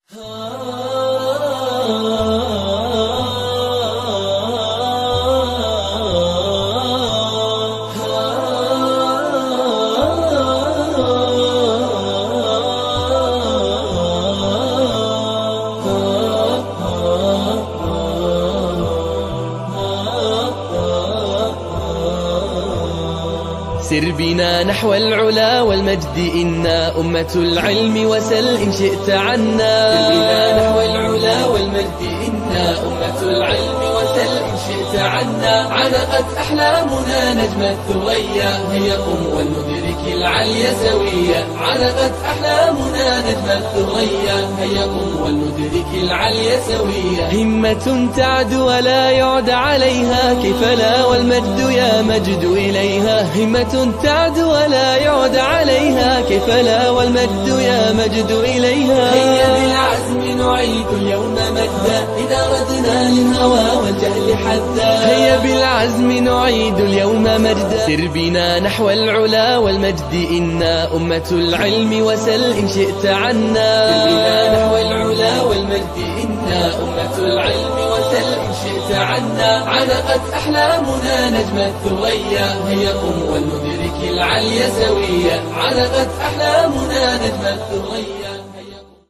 سر بنا نحو العلا والمجد إنا أمة العلم وسل إن شئت عنا. سر بنا نحو العلا والمجد إنا أمة العلم وسل إن شئت عنا. علقت أحلامنا نجم الثريا هي والندرك العلي سويا. علقت أحلامنا نجم الثريا هي والندرك العلي سويا. همة تعد ولا يعد عليها كيف لا والمجد يا مجد إليها. همة تعد ولا يعد عليها كيف لا والمجد يا مجد إليها. هيا بالعزم نعيد اليوم مجدا إذا ردنا للهوى والجهل حدا. هيا بالعزم نعيد اليوم مجدا. سر بنا نحو العلا والمجد إنا أمة العلم وسل إن شئت عنا. سر بنا نحو العلا والمجد إنا أمة العلم وسل إن شئت عنا. علقت أحلامنا نجم الثريا هي والندرك العلي سويا. علقت أحلامنا نجم الثريا.